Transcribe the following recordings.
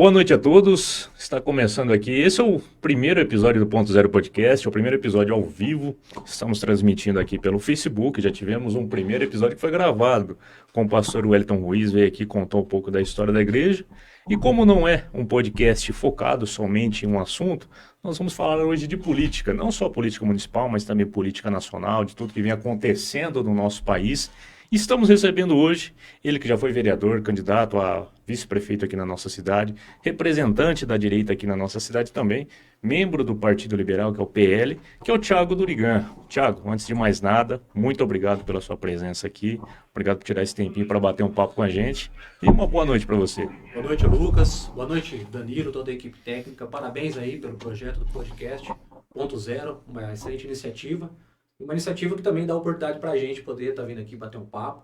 boa noite a todos. Está começando aqui. Esse é o primeiro episódio do Ponto Zero Podcast, é o primeiro episódio ao vivo. Estamos transmitindo aqui pelo Facebook. Já tivemos um primeiro episódio que foi gravado com o pastor Wellington Ruiz, veio aqui contar um pouco da história da igreja. E como não é um podcast focado somente em um assunto, nós vamos falar hoje de política, não só política municipal, mas também política nacional, de tudo que vem acontecendo no nosso país. Estamos recebendo hoje ele que já foi vereador, candidato a vice-prefeito aqui na nossa cidade, representante da direita aqui na nossa cidade também, membro do Partido Liberal, que é o PL, que é o Thiago Durigan. Thiago, antes de mais nada, muito obrigado pela sua presença aqui, obrigado por tirar esse tempinho para bater um papo com a gente e uma boa noite para você. Boa noite, Lucas. Boa noite, Danilo, toda a equipe técnica. Parabéns aí pelo projeto do podcast Ponto Zero, uma excelente iniciativa. Uma iniciativa que também dá oportunidade para a gente poder estar vindo aqui bater um papo.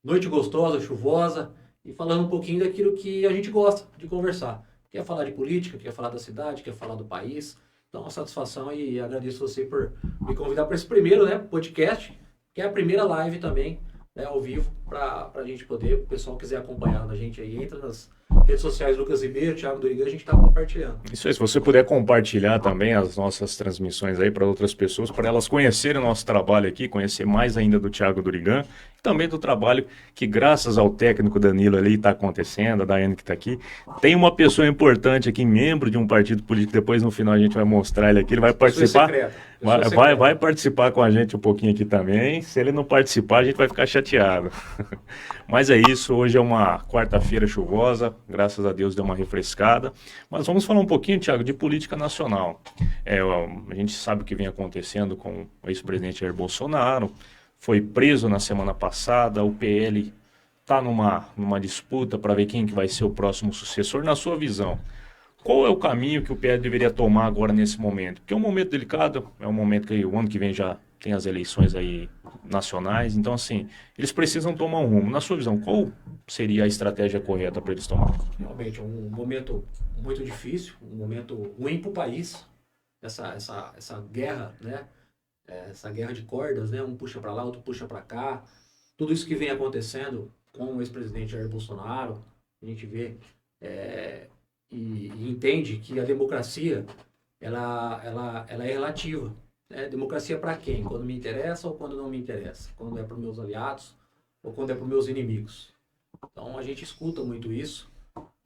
Noite gostosa, chuvosa, e falando um pouquinho daquilo que a gente gosta de conversar. Quer falar de política, quer falar da cidade, quer falar do país. Então, uma satisfação e agradeço você por me convidar para esse primeiro podcast, que é a primeira live também, ao vivo, para a gente poder, o pessoal quiser acompanhar a gente aí, entra nas redes sociais Lucas Ribeiro, Thiago Durigan, a gente está compartilhando. Isso aí, se você puder compartilhar também as nossas transmissões aí para outras pessoas, para elas conhecerem o nosso trabalho aqui, conhecer mais ainda do Thiago Durigan, e também do trabalho que graças ao técnico Danilo ali está acontecendo, a Daiane que está aqui. Tem uma pessoa importante aqui, membro de um partido político, depois no final a gente vai mostrar ele aqui, ele vai participar. Vai participar com a gente um pouquinho aqui também. Se ele não participar, a gente vai ficar chateado. Mas é isso, hoje é uma quarta-feira chuvosa, graças a Deus deu uma refrescada. Mas vamos falar um pouquinho, Thiago, de política nacional. A gente sabe o que vem acontecendo com o ex-presidente Jair Bolsonaro, foi preso na semana passada, o PL está numa disputa para ver quem que vai ser o próximo sucessor. Na sua visão, qual é o caminho que o PL deveria tomar agora nesse momento? Porque é um momento delicado, é um momento que o ano que vem já tem as eleições aí nacionais, então assim, eles precisam tomar um rumo. Na sua visão, qual seria a estratégia correta para eles tomar? Realmente, um momento muito difícil, um momento ruim para o país, essa guerra, né? Essa guerra de cordas, né? Um puxa para lá, outro puxa para cá. Tudo isso que vem acontecendo com o ex-presidente Jair Bolsonaro, a gente vê e entende que a democracia ela é relativa. Né? Democracia para quem? Quando me interessa ou quando não me interessa? Quando é para os meus aliados ou quando é para os meus inimigos? Então a gente escuta muito isso,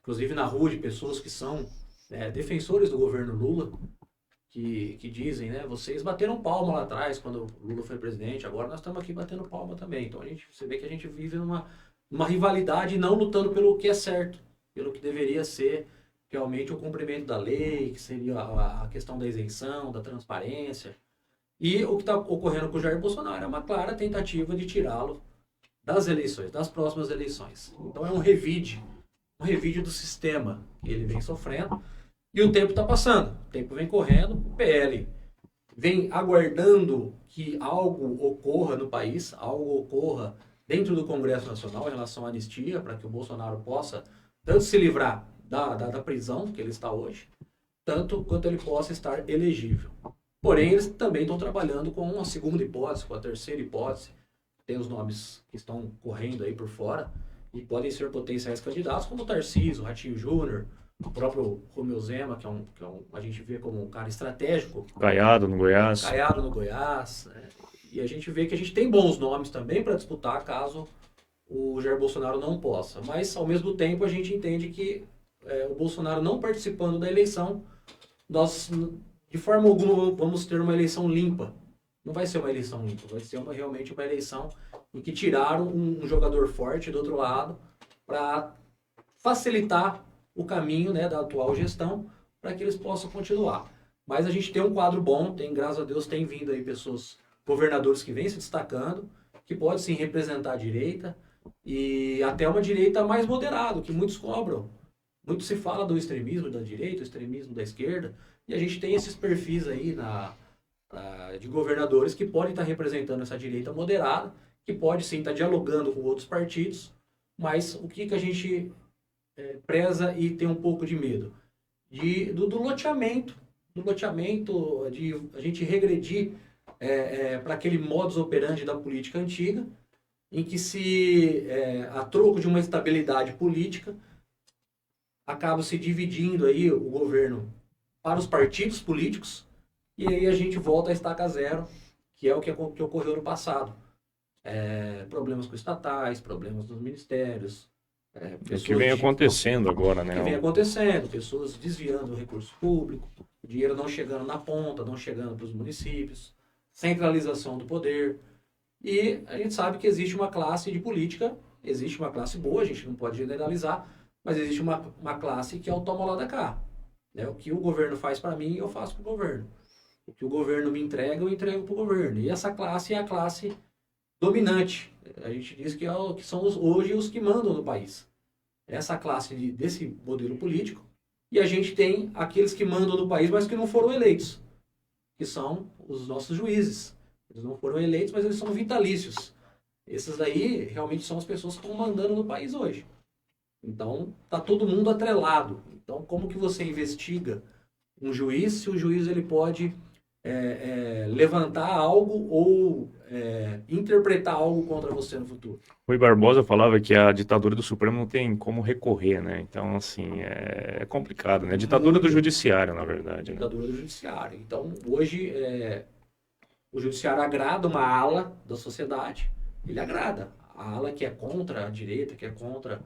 inclusive na rua, de pessoas que são defensores do governo Lula, que dizem, né, vocês bateram palma lá atrás quando o Lula foi presidente, agora nós estamos aqui batendo palma também. Então você vê que a gente vive numa rivalidade e não lutando pelo que é certo, pelo que deveria ser realmente o cumprimento da lei, que seria a questão da isenção, da transparência. E o que está ocorrendo com o Jair Bolsonaro é uma clara tentativa de tirá-lo das eleições, das próximas eleições. Então é um revide do sistema que ele vem sofrendo. E o tempo está passando, o tempo vem correndo, o PL vem aguardando que algo ocorra no país, algo ocorra dentro do Congresso Nacional em relação à anistia, para que o Bolsonaro possa tanto se livrar da prisão que ele está hoje, tanto quanto ele possa estar elegível. Porém, eles também estão trabalhando com uma segunda hipótese, com a terceira hipótese. Tem os nomes que estão correndo aí por fora e podem ser potenciais candidatos, como o Tarcísio, o Ratinho Júnior, o próprio Romeu Zema, que a gente vê como um cara estratégico. Caiado no Goiás. Né? E a gente vê que a gente tem bons nomes também para disputar caso o Jair Bolsonaro não possa. Mas, ao mesmo tempo, a gente entende que o Bolsonaro não participando da eleição, nós, de forma alguma, vamos ter uma eleição limpa. Não vai ser uma eleição limpa, vai ser realmente uma eleição em que tiraram um jogador forte do outro lado para facilitar o caminho, né, da atual gestão para que eles possam continuar. Mas a gente tem um quadro bom, graças a Deus, tem vindo aí pessoas, governadores que vêm se destacando, que pode sim representar a direita e até uma direita mais moderada, que muitos cobram. Muito se fala do extremismo da direita, o extremismo da esquerda, e a gente tem esses perfis aí de governadores que podem estar representando essa direita moderada, que pode sim estar dialogando com outros partidos, mas o que a gente preza e tem um pouco de medo do loteamento, de a gente regredir para aquele modus operandi da política antiga, em que a troco de uma estabilidade política, acaba se dividindo aí o governo para os partidos políticos, e aí a gente volta a estaca zero, que é o que ocorreu no passado. Problemas com estatais, problemas nos ministérios, O que vem acontecendo agora, né? que vem acontecendo, pessoas desviando o recurso público, o dinheiro não chegando na ponta, não chegando para os municípios, centralização do poder. E a gente sabe que existe uma classe de política, existe uma classe boa, a gente não pode generalizar, mas existe uma classe que é o toma lá da cá. Né? O que o governo faz para mim, eu faço para o governo. O que o governo me entrega, eu entrego para o governo. E essa classe é a classe dominante. A gente diz que são hoje os que mandam no país. Essa classe desse modelo político. E a gente tem aqueles que mandam no país, mas que não foram eleitos, que são os nossos juízes. Eles não foram eleitos, mas eles são vitalícios. Esses daí realmente são as pessoas que estão mandando no país hoje. Então, está todo mundo atrelado. Então, como que você investiga um juiz se o juiz ele pode levantar algo ou interpretar algo contra você no futuro? Rui Barbosa falava que a ditadura do Supremo não tem como recorrer, né? Então, assim, é complicado, né? A ditadura do judiciário, na verdade. Né? Ditadura do judiciário. Então, hoje, o judiciário agrada uma ala da sociedade. Ele agrada. A ala que é contra a direita, que é contra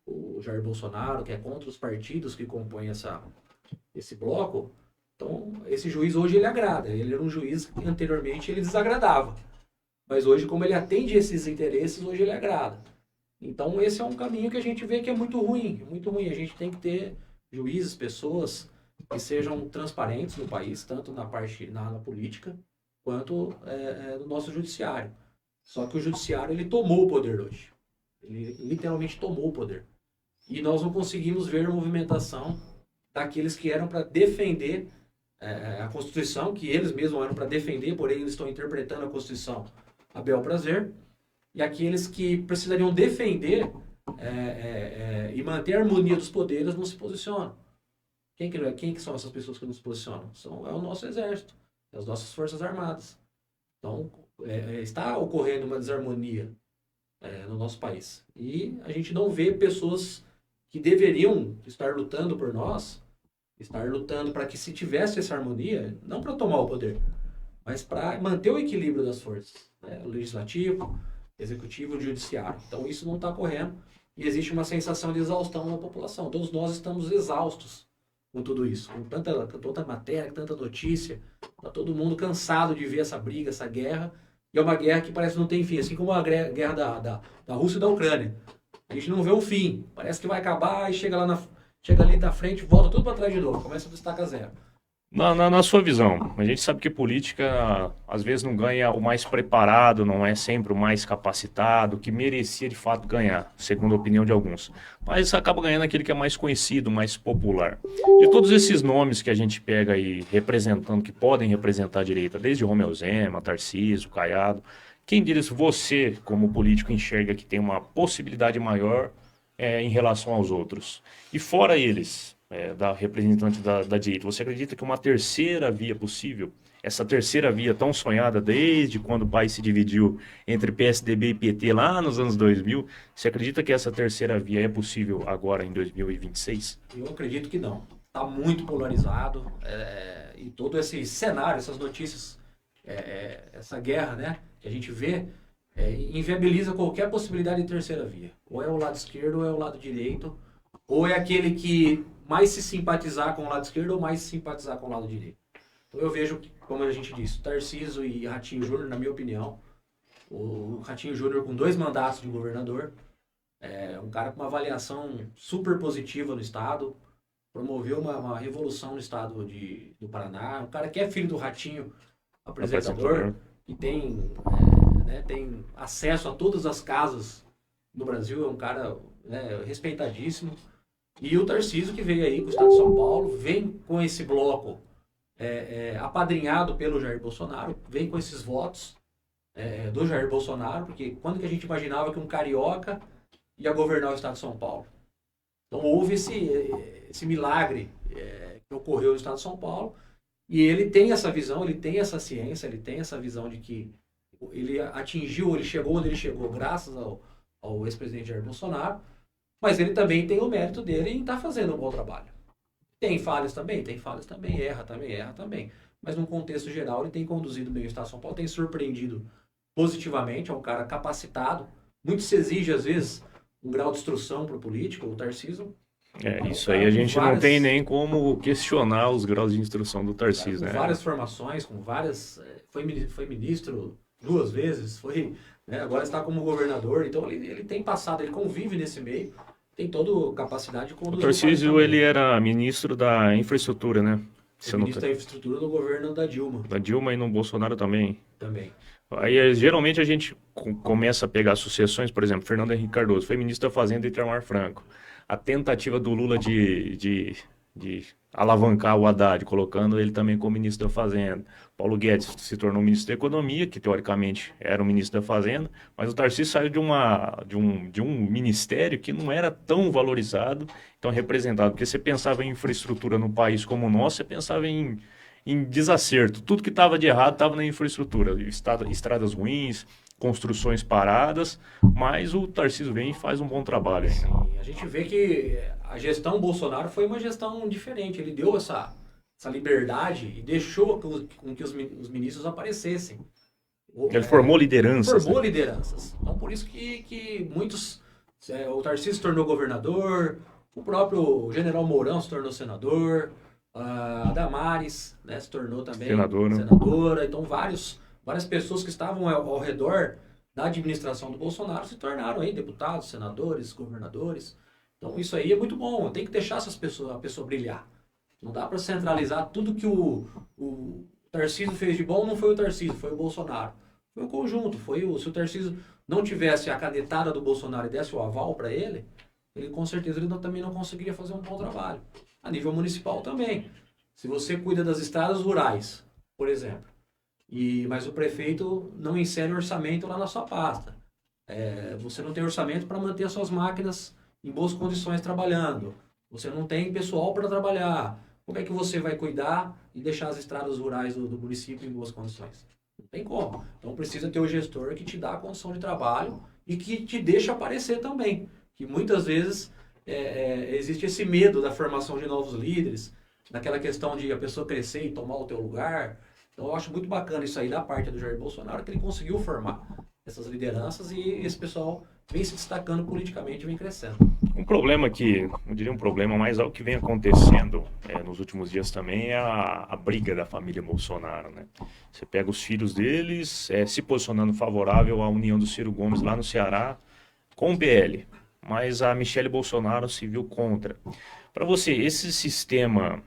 o Jair Bolsonaro, que é contra os partidos que compõem esse bloco. Então, esse juiz hoje ele agrada. Ele era um juiz que anteriormente ele desagradava. Mas hoje, como ele atende esses interesses, hoje ele agrada. Então, esse é um caminho que a gente vê que é muito ruim. Muito ruim. A gente tem que ter juízes, pessoas que sejam transparentes no país, tanto na parte na política, quanto no nosso judiciário. Só que o judiciário ele tomou o poder hoje. Ele literalmente tomou o poder. E nós não conseguimos ver a movimentação daqueles que eram para defender a Constituição, que eles mesmos eram para defender, porém eles estão interpretando a Constituição a bel prazer, e aqueles que precisariam defender e manter a harmonia dos poderes não se posicionam. Quem que são essas pessoas que não se posicionam? É o nosso exército, é as nossas forças armadas. Então, está ocorrendo uma desarmonia no nosso país. E a gente não vê pessoas que deveriam estar lutando por nós, estar lutando para que se tivesse essa harmonia, não para tomar o poder, mas para manter o equilíbrio das forças, né? O legislativo, executivo e o judiciário. Então isso não está ocorrendo e existe uma sensação de exaustão na população. Todos nós estamos exaustos com tudo isso, com tanta matéria, tanta notícia, está todo mundo cansado de ver essa briga, essa guerra, e é uma guerra que parece que não tem fim, assim como a guerra da Rússia e da Ucrânia. A gente não vê o fim, parece que vai acabar e chega ali na frente, volta tudo para trás de novo, começa do estaca zero. Na sua visão, a gente sabe que política às vezes não ganha o mais preparado, não é sempre o mais capacitado, que merecia de fato ganhar, segundo a opinião de alguns. Mas acaba ganhando aquele que é mais conhecido, mais popular. De todos esses nomes que a gente pega aí representando, que podem representar a direita, desde Romeu Zema, Tarcísio, Caiado, quem diz você, como político, enxerga que tem uma possibilidade maior em relação aos outros? E fora eles, da representante da direita, você acredita que uma terceira via possível, essa terceira via tão sonhada desde quando o país se dividiu entre PSDB e PT lá nos anos 2000, você acredita que essa terceira via é possível agora em 2026? Eu acredito que não. Está muito polarizado e todo esse cenário, essas notícias, essa guerra, né, que a gente vê, inviabiliza qualquer possibilidade de terceira via. Ou é o lado esquerdo ou é o lado direito, ou é aquele que mais se simpatizar com o lado esquerdo ou mais se simpatizar com o lado direito. Então eu vejo, como a gente disse, Tarcísio e Ratinho Júnior, na minha opinião, o Ratinho Júnior com 2 mandatos de governador, um cara com uma avaliação super positiva no estado, promoveu uma revolução no estado do Paraná, um cara que é filho do Ratinho, apresentador, que tem acesso a todas as casas no Brasil, é um cara respeitadíssimo. E o Tarcísio, que veio aí com o estado de São Paulo, vem com esse bloco apadrinhado pelo Jair Bolsonaro, vem com esses votos do Jair Bolsonaro, porque quando que a gente imaginava que um carioca ia governar o estado de São Paulo? Então houve esse milagre que ocorreu no estado de São Paulo, e ele tem essa visão, ele tem essa ciência, ele tem essa visão de que ele chegou onde ele chegou graças ao ex-presidente Jair Bolsonaro. Mas ele também tem o mérito dele em estar fazendo um bom trabalho. Tem falhas também, erra também. Mas num contexto geral, ele tem conduzido bem o Estado de São Paulo, tem surpreendido positivamente, é um cara capacitado. Muito se exige, às vezes, um grau de instrução para o político, o Tarcísio. Isso aí a gente não tem nem como questionar os graus de instrução do Tarcísio, com né? várias formações, com várias... Foi ministro 2 vezes, né, agora está como governador, então ele tem passado, ele convive nesse meio, tem toda a capacidade de conduzir O Tarcísio, ele era ministro da infraestrutura, né? Foi ministro da infraestrutura do governo da Dilma. Da Dilma e no Bolsonaro também. Também. Aí, geralmente, a gente começa a pegar sucessões, por exemplo, Fernando Henrique Cardoso foi ministro da Fazenda e Itamar Franco. A tentativa do Lula de alavancar o Haddad, colocando ele também como ministro da Fazenda. Paulo Guedes se tornou ministro da Economia, que teoricamente era o ministro da Fazenda, mas o Tarcísio saiu de um ministério que não era tão valorizado, tão representado. Porque você pensava em infraestrutura no país como o nosso, você pensava em desacerto. Tudo que estava de errado estava na infraestrutura. Estradas ruins, construções paradas, mas o Tarcísio vem e faz um bom trabalho. Sim, a gente vê que a gestão Bolsonaro foi uma gestão diferente. Ele deu essa liberdade e deixou com que os ministros aparecessem. Ele formou lideranças. Formou lideranças. Então, por isso que muitos... O Tarcísio se tornou governador, o próprio general Mourão se tornou senador, a Damares, né, se tornou também senadora. Então, várias pessoas que estavam ao redor da administração do Bolsonaro se tornaram aí deputados, senadores, governadores. Então, isso aí é muito bom. Tem que deixar a pessoa brilhar. Não dá para centralizar tudo que o Tarcísio fez de bom. Não foi o Tarcísio, foi o Bolsonaro. Foi o conjunto. Se o Tarcísio não tivesse a canetada do Bolsonaro e desse o aval para ele com certeza ele também não conseguiria fazer um bom trabalho. A nível municipal também. Se você cuida das estradas rurais, por exemplo, mas o prefeito não insere orçamento lá na sua pasta. Você não tem orçamento para manter as suas máquinas em boas condições trabalhando. Você não tem pessoal para trabalhar. Como é que você vai cuidar e deixar as estradas rurais do município em boas condições? Não tem como. Então precisa ter o gestor que te dá a condição de trabalho e que te deixa aparecer também. Que muitas vezes existe esse medo da formação de novos líderes, daquela questão de a pessoa crescer e tomar o teu lugar. Então eu acho muito bacana isso aí da parte do Jair Bolsonaro, que ele conseguiu formar essas lideranças e esse pessoal vem se destacando politicamente e vem crescendo. Um problema que, não diria um problema, mas algo que vem acontecendo nos últimos dias também é a briga da família Bolsonaro, né? Você pega os filhos deles se posicionando favorável à união do Ciro Gomes lá no Ceará com o PL, mas a Michelle Bolsonaro se viu contra. Para você, esse sistema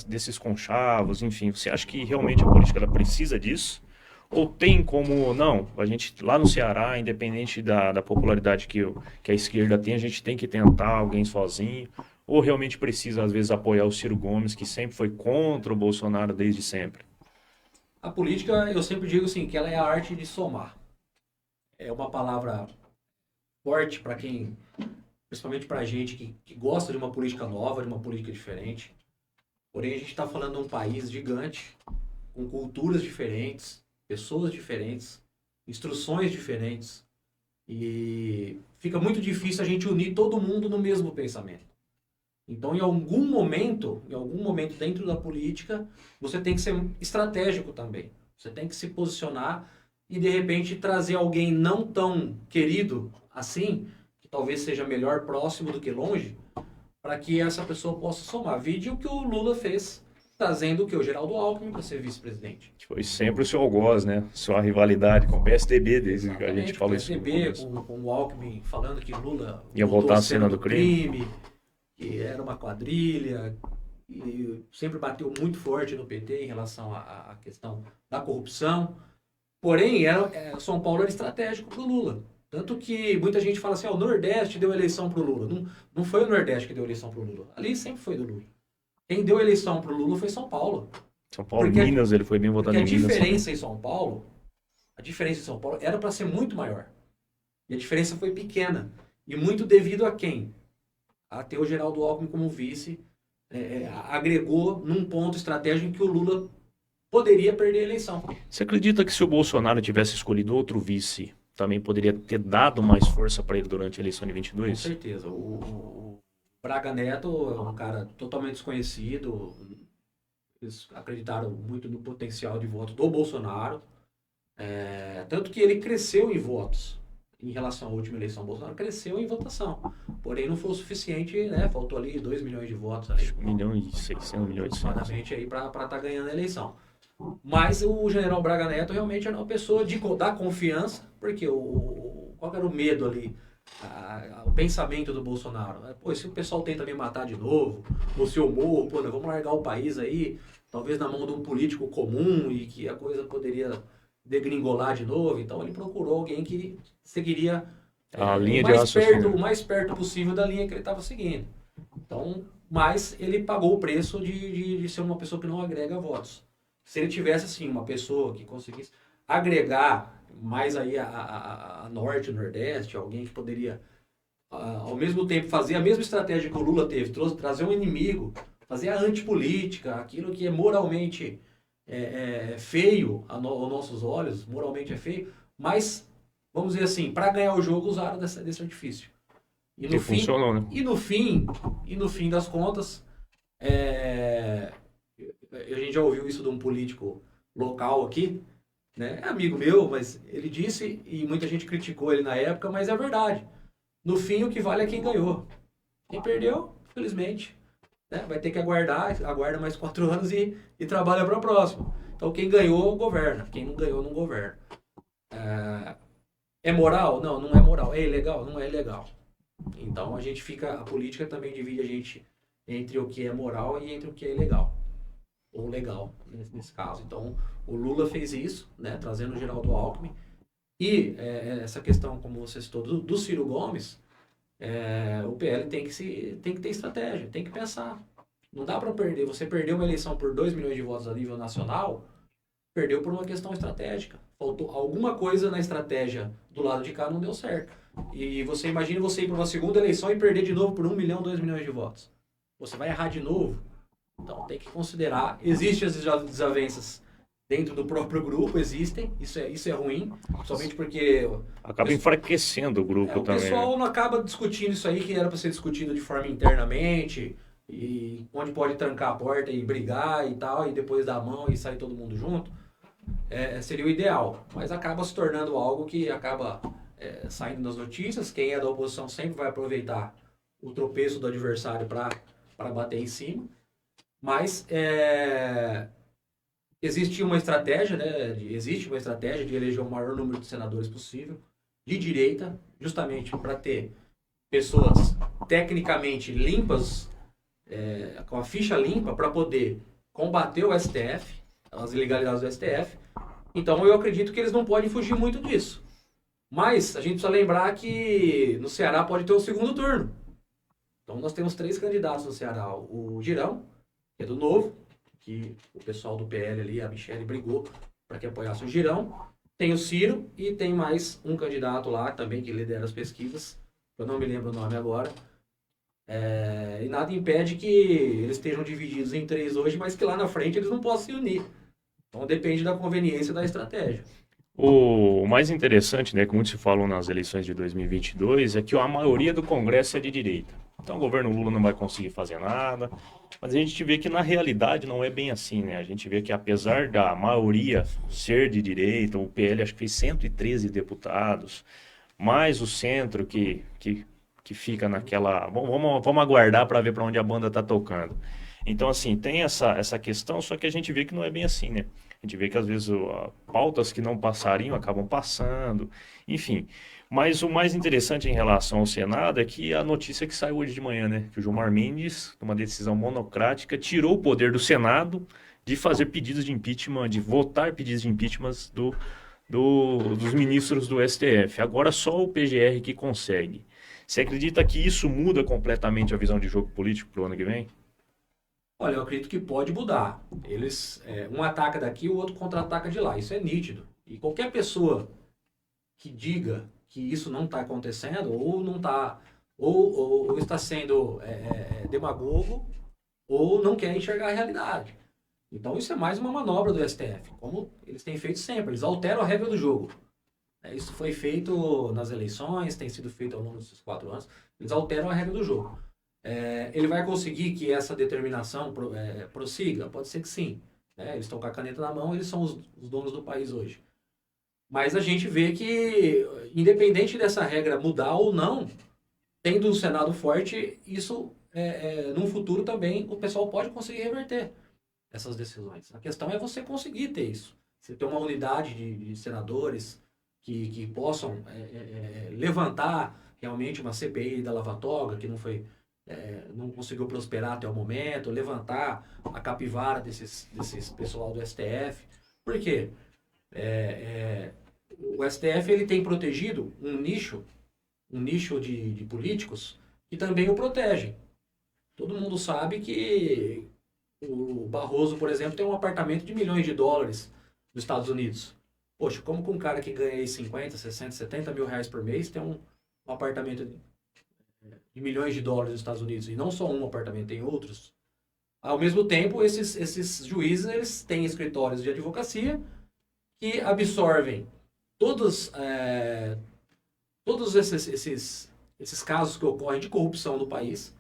desses conchavos, enfim, você acha que realmente a política ela precisa disso? Ou tem como, não, a gente lá no Ceará, independente da popularidade que a esquerda tem, a gente tem que tentar alguém sozinho? Ou realmente precisa, às vezes, apoiar o Ciro Gomes, que sempre foi contra o Bolsonaro desde sempre? A política, eu sempre digo assim, que ela é a arte de somar. É uma palavra forte para quem, principalmente para a gente que gosta de uma política nova, de uma política diferente. Porém, a gente está falando de um país gigante, com culturas diferentes, pessoas diferentes, instruções diferentes, e fica muito difícil a gente unir todo mundo no mesmo pensamento. Então, em algum momento dentro da política, você tem que ser estratégico também. Você tem que se posicionar e, de repente, trazer alguém não tão querido assim, que talvez seja melhor próximo do que longe, para que essa pessoa possa somar. Vide o que o Lula fez, trazendo o Geraldo Alckmin para ser vice-presidente. Foi sempre o seu algoz, né? Sua rivalidade com o PSDB, desde que a gente falou isso. O PSDB, com o Alckmin falando que Lula ia voltar a cena do crime, que era uma quadrilha, e sempre bateu muito forte no PT em relação à questão da corrupção. Porém, São Paulo era estratégico para o Lula. Tanto que muita gente fala assim, o Nordeste deu eleição para o Lula. Não foi o Nordeste que deu eleição para o Lula. Ali sempre foi do Lula. Quem deu eleição para o Lula foi São Paulo. São Paulo, Minas, ele foi bem votado em Minas. A diferença em São Paulo era para ser muito maior. E a diferença foi pequena. E muito devido a quem? A ter o Geraldo Alckmin como vice, agregou num ponto estratégico em que o Lula poderia perder a eleição. Você acredita que se o Bolsonaro tivesse escolhido outro vice, também poderia ter dado mais força para ele durante a eleição de Com 22? certeza. O Braga Neto é um cara totalmente desconhecido. Eles acreditaram muito no potencial de voto do Bolsonaro. Tanto que ele cresceu em votos em relação à última eleição. O Bolsonaro cresceu em votação. Porém, não foi o suficiente, né? Faltou ali 2 milhões de votos ali, 1.600.000, 1.800.000. aproximadamente, aí para estar ganhando a eleição. Mas o general Braga Neto realmente era uma pessoa de dar confiança, porque qual era o medo ali? O pensamento do Bolsonaro. Pô, se o pessoal tenta me matar de novo, ou se eu morro, pô, nós vamos largar o país aí, talvez na mão de um político comum e que a coisa poderia degringolar de novo. Então ele procurou alguém que seguiria A linha o de mais perto, raciocínio. o mais perto possível da linha que ele estava seguindo. Então, mas ele pagou o preço de ser uma pessoa que não agrega votos. Se ele tivesse, assim, uma pessoa que conseguisse agregar mais aí a Norte, Nordeste, alguém que poderia, ao mesmo tempo, fazer a mesma estratégia que o Lula teve, trazer um inimigo, fazer a antipolítica, aquilo que é moralmente feio aos nossos olhos, moralmente é feio, mas, vamos dizer assim, para ganhar o jogo usaram desse artifício. E Que no fim, funcionou, né? e no fim das contas, a gente já ouviu isso de um político local aqui, né? É amigo meu, mas ele disse, e muita gente criticou ele na época, mas é verdade. No fim, o que vale é quem ganhou. Quem perdeu, felizmente, né? Vai ter que aguarda mais 4 anos e trabalha para a próxima. Então, quem ganhou, governa. Quem não ganhou, não governa. É moral? Não, não é moral. É ilegal? Não é ilegal. Então, a política também divide a gente entre o que é moral e entre o que é ilegal. Ou legal, nesse caso. Então, o Lula fez isso, né, trazendo o Geraldo Alckmin. E essa questão, como você citou, do Ciro Gomes, o PL tem que ter estratégia, tem que pensar. Não dá para perder. Você perdeu uma eleição por 2 milhões de votos a nível nacional, perdeu por uma questão estratégica. Faltou alguma coisa na estratégia do lado de cá, não deu certo. E você imagina você ir para uma segunda eleição e perder de novo por 1 milhão, 2 milhões de votos. Você vai errar de novo. Então tem que considerar, existem as desavenças dentro do próprio grupo, existem, isso é ruim, somente porque Acaba enfraquecendo o grupo o também. pessoal não acaba discutindo isso aí que era para ser discutido de forma internamente, e onde pode trancar a porta e brigar e tal, e depois dar a mão e sair todo mundo junto, seria o ideal, mas acaba se tornando algo que acaba saindo nas notícias. Quem é da oposição sempre vai aproveitar o tropeço do adversário para bater em cima. Mas existe uma estratégia, né? Existe uma estratégia de eleger o maior número de senadores possível de direita, justamente para ter pessoas tecnicamente limpas, com a ficha limpa, para poder combater o STF, as ilegalidades do STF. Então eu acredito que eles não podem fugir muito disso. Mas a gente precisa lembrar que no Ceará pode ter o segundo turno. Então nós temos 3 candidatos no Ceará: o Girão, que é do Novo, que o pessoal do PL ali, a Michelle, brigou para que apoiasse o Girão. Tem o Ciro e tem mais um candidato lá também que lidera as pesquisas, eu não me lembro o nome agora. E nada impede que eles estejam divididos em 3 hoje, mas que lá na frente eles não possam se unir. Então depende da conveniência da estratégia. O mais interessante, né, que muito se falou nas eleições de 2022, é que a maioria do Congresso é de direita. Então o governo Lula não vai conseguir fazer nada, mas a gente vê que na realidade não é bem assim, né? A gente vê que apesar da maioria ser de direita, o PL acho que fez 113 deputados, mais o centro que fica naquela... Vamos aguardar para ver para onde a banda está tocando. Então, assim, tem essa questão, só que a gente vê que não é bem assim, né? A gente vê que às vezes pautas que não passariam acabam passando, enfim. Mas o mais interessante em relação ao Senado é que a notícia que saiu hoje de manhã, né? Que o Gilmar Mendes, numa decisão monocrática, tirou o poder do Senado de fazer pedidos de impeachment, de votar pedidos de impeachment dos ministros do STF. Agora só o PGR que consegue. Você acredita que isso muda completamente a visão de jogo político para o ano que vem? Olha, eu acredito que pode mudar. Um ataca daqui, o outro contra-ataca de lá. Isso é nítido. E qualquer pessoa que diga que isso não está acontecendo, ou não está, ou está sendo demagogo, ou não quer enxergar a realidade. Então isso é mais uma manobra do STF, como eles têm feito sempre. Eles alteram a regra do jogo. Isso foi feito nas eleições, tem sido feito ao longo desses 4 anos. Eles alteram a regra do jogo. Ele vai conseguir que essa determinação prossiga? Pode ser que sim. Eles estão com a caneta na mão, eles são os donos do país hoje. Mas a gente vê que, independente dessa regra mudar ou não, tendo um Senado forte, isso, num futuro também, o pessoal pode conseguir reverter essas decisões. A questão é você conseguir ter isso. Você ter uma unidade de senadores que possam levantar realmente uma CPI da Lava Toga, que não conseguiu prosperar até o momento, levantar a capivara desses pessoal do STF. Por quê? O STF ele tem protegido um nicho de políticos que também o protegem. Todo mundo sabe que o Barroso, por exemplo, tem um apartamento de milhões de dólares nos Estados Unidos. Poxa, como que um cara que ganha aí 50, 60, 70 mil reais por mês tem um apartamento de milhões de dólares nos Estados Unidos? E não só um apartamento, tem outros. Ao mesmo tempo, esses juízes eles têm escritórios de advocacia que absorvem todos esses casos que ocorrem de corrupção no país.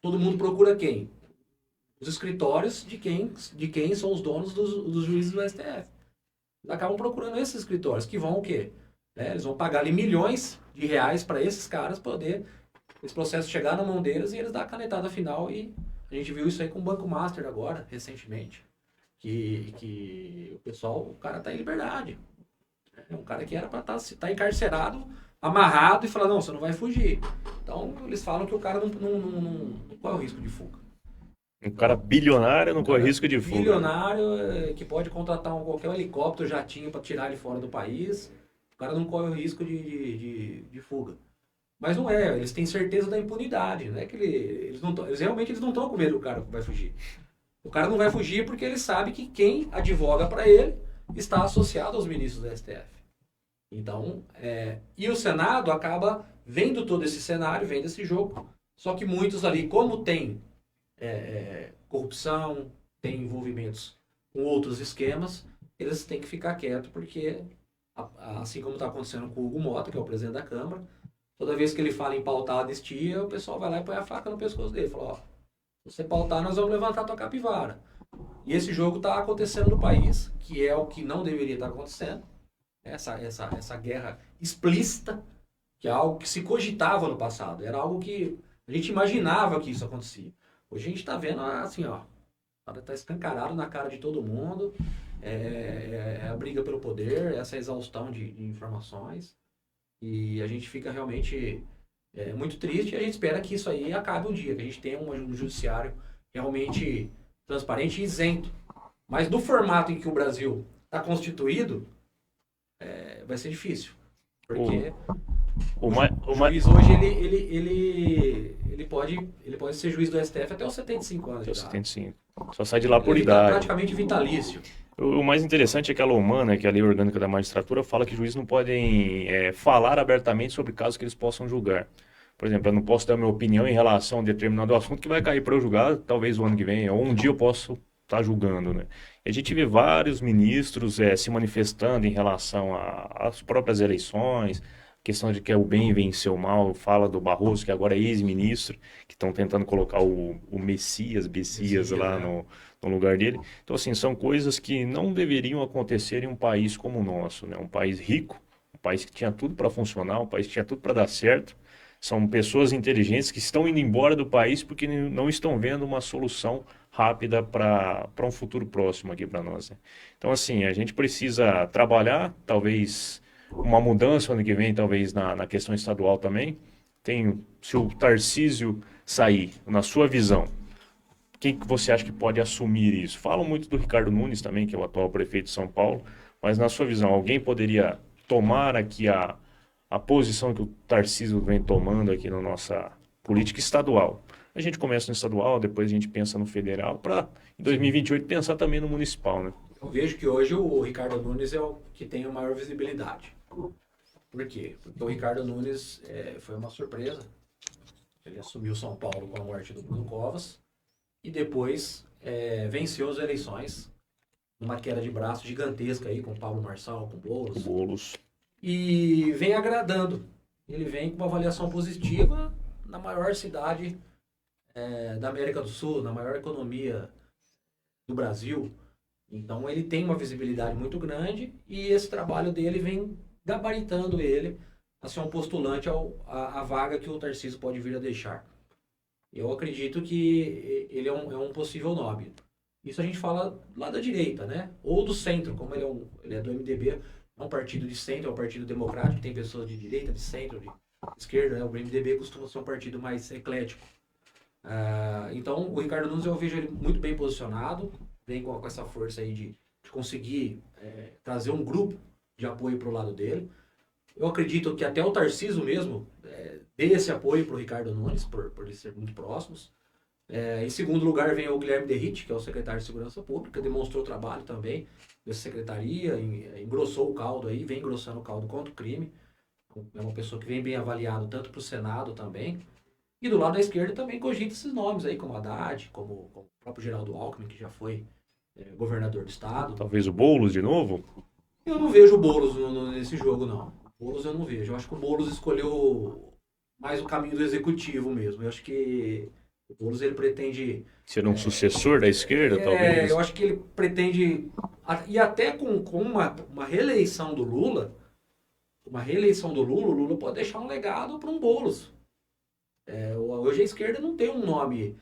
Todo mundo procura quem? Os escritórios de quem são os donos dos juízes do STF. Eles acabam procurando esses escritórios, que vão o quê? Eles vão pagar ali milhões de reais para esses caras poder esse processo chegar na mão deles e eles dar a canetada final. E a gente viu isso aí com o Banco Master agora, recentemente. Que o cara tá em liberdade. É um cara que era para estar encarcerado, amarrado e falar, não, você não vai fugir. Então, eles falam que o cara não corre o risco de fuga. Um cara bilionário não corre risco de fuga. Bilionário que pode contratar qualquer helicóptero, jatinho para tirar ele fora do país. O cara não corre o risco de fuga. Mas não é, eles têm certeza da impunidade. Não é que eles realmente eles não estão com medo do cara que vai fugir. O cara não vai fugir porque ele sabe que quem advoga para ele está associado aos ministros do STF. Então, e o Senado acaba vendo todo esse cenário, vendo esse jogo. Só que muitos ali, como tem corrupção, tem envolvimentos com outros esquemas, eles têm que ficar quietos, porque, assim como está acontecendo com o Hugo Mota, que é o presidente da Câmara, toda vez que ele fala em pautar a anistia, o pessoal vai lá e põe a faca no pescoço dele. Fala, ó, se você pautar, nós vamos levantar a tua capivara. E esse jogo está acontecendo no país, que é o que não deveria estar acontecendo. Essa guerra explícita, que é algo que se cogitava no passado. Era algo que a gente imaginava que isso acontecia. Hoje a gente está vendo assim, ó, está escancarado na cara de todo mundo, a briga pelo poder, essa exaustão de informações, e a gente fica realmente muito triste, e a gente espera que isso aí acabe um dia, que a gente tenha um judiciário realmente transparente e isento. Mas no formato em que o Brasil está constituído, vai ser difícil, porque o juiz hoje ele pode ser juiz do STF até os 75 anos de idade. 75. Só sai de lá por Ele idade. Tá praticamente vitalício. O mais interessante é que a lei humana, que é a lei orgânica da magistratura, fala que juízes não podem falar abertamente sobre casos que eles possam julgar. Por exemplo, eu não posso dar minha opinião em relação a um determinado assunto que vai cair para eu julgar, talvez o ano que vem, ou um dia eu posso estar julgando, né? E a gente vê vários ministros se manifestando em relação às próprias eleições, questão de que o bem venceu o mal, fala do Barroso, que agora é ex-ministro, que estão tentando colocar o Messias lá no lugar dele. Então, assim, são coisas que não deveriam acontecer em um país como o nosso, né? Um país rico, um país que tinha tudo para funcionar, um país que tinha tudo para dar certo. São pessoas inteligentes que estão indo embora do país porque não estão vendo uma solução rápida para um futuro próximo aqui para nós, né? Então, assim, a gente precisa trabalhar, talvez uma mudança ano que vem, talvez na questão estadual também. Se o Tarcísio sair, na sua visão, quem que você acha que pode assumir isso? Falam muito do Ricardo Nunes também, que é o atual prefeito de São Paulo, mas na sua visão, alguém poderia tomar aqui a posição que o Tarcísio vem tomando aqui na nossa política estadual? A gente começa no estadual, depois a gente pensa no federal, para em 2028 pensar também no municipal, né? Eu vejo que hoje o Ricardo Nunes é o que tem a maior visibilidade. Por quê? Porque o Ricardo Nunes foi uma surpresa. Ele assumiu São Paulo com a morte do Bruno Covas e depois venceu as eleições numa queda de braço gigantesca aí com Paulo Marçal, com Boulos. e vem agradando. Ele vem com uma avaliação positiva na maior cidade da América do Sul, na maior economia do Brasil. Então ele tem uma visibilidade muito grande e esse trabalho dele vem gabaritando ele a ser um postulante à vaga que o Tarcísio pode vir a deixar. Eu acredito que ele é um possível nome. Isso a gente fala lá da direita, né? Ou do centro, como ele é do MDB, é um partido de centro, é um partido democrático, tem pessoas de direita, de centro, de esquerda, né? O MDB costuma ser um partido mais eclético. Então, o Ricardo Nunes eu vejo ele muito bem posicionado, vem com essa força aí de conseguir trazer um grupo de apoio para o lado dele. Eu acredito que até o Tarcísio mesmo dê esse apoio para o Ricardo Nunes, por eles serem muito próximos. Em segundo lugar vem o Guilherme Derrite, que é o secretário de Segurança Pública, demonstrou trabalho também dessa secretaria, engrossou o caldo aí, vem engrossando o caldo contra o crime. É uma pessoa que vem bem avaliado tanto para o Senado também. E do lado da esquerda também cogita esses nomes aí, como Haddad, como o próprio Geraldo Alckmin, que já foi governador do estado. Talvez o Boulos de novo? Eu não vejo o Boulos nesse jogo, não. O Boulos eu não vejo. Eu acho que o Boulos escolheu mais o caminho do executivo mesmo. Eu acho que o Boulos ele pretende... Ser um sucessor da esquerda, talvez? Eu acho que ele pretende... E até com uma reeleição do Lula, o Lula pode deixar um legado para um Boulos. Hoje a esquerda não tem um nome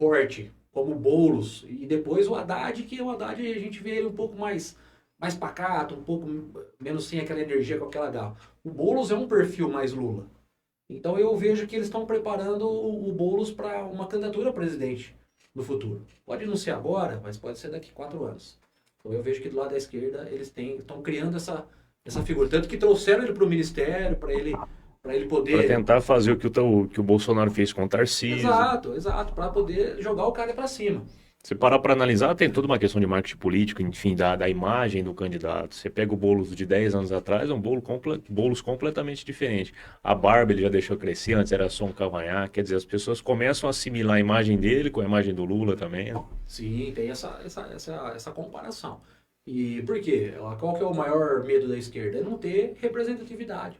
forte como o Boulos. E depois o Haddad, que o Haddad a gente vê ele um pouco mais pacato, um pouco menos sem aquela energia, com aquela garra. O Boulos é um perfil mais Lula. Então eu vejo que eles estão preparando o Boulos para uma candidatura a presidente no futuro. Pode não ser agora, mas pode ser daqui 4 anos. Então eu vejo que do lado da esquerda eles estão criando essa figura. Tanto que trouxeram ele para o ministério, para ele poder... Para tentar fazer o que o Bolsonaro fez com o Tarcísio. Exato. Para poder jogar o cara para cima. Se parar para analisar, tem toda uma questão de marketing político, enfim, da imagem do candidato. Você pega o Boulos de 10 anos atrás, é um Boulos completamente diferente. A barba ele já deixou crescer, antes era só um cavanhaque. Quer dizer, as pessoas começam a assimilar a imagem dele com a imagem do Lula também. Né? Sim, tem essa comparação. E por quê? Qual que é o maior medo da esquerda? É não ter representatividade.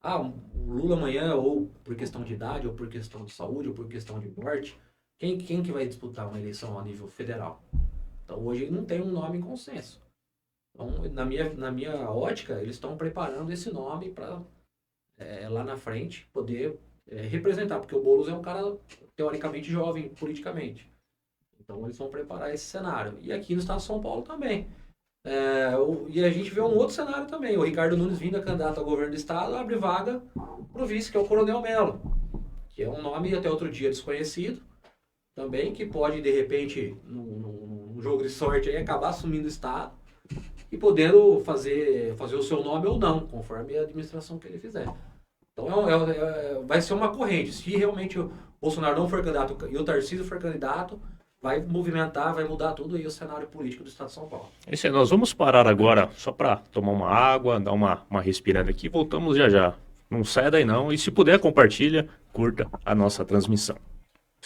O Lula amanhã, ou por questão de idade, ou por questão de saúde, ou por questão de morte... Quem que vai disputar uma eleição a nível federal? Então hoje não tem um nome em consenso. Então, na minha ótica, eles estão preparando esse nome para lá na frente poder representar, porque o Boulos é um cara teoricamente jovem politicamente. Então eles vão preparar esse cenário. E aqui no estado de São Paulo também. E a gente vê um outro cenário também. O Ricardo Nunes vindo a candidato ao governo do estado abre vaga para o vice, que é o Coronel Mello, que é um nome até outro dia desconhecido. Também, que pode, de repente, num jogo de sorte, aí, acabar assumindo o Estado e podendo fazer o seu nome ou não, conforme a administração que ele fizer. Então, vai ser uma corrente. Se realmente o Bolsonaro não for candidato e o Tarcísio for candidato, vai movimentar, vai mudar tudo aí o cenário político do Estado de São Paulo. É isso aí, nós vamos parar agora só para tomar uma água, dar uma respirada aqui. Voltamos já já. Não saia daí não. E se puder, compartilha, curta a nossa transmissão.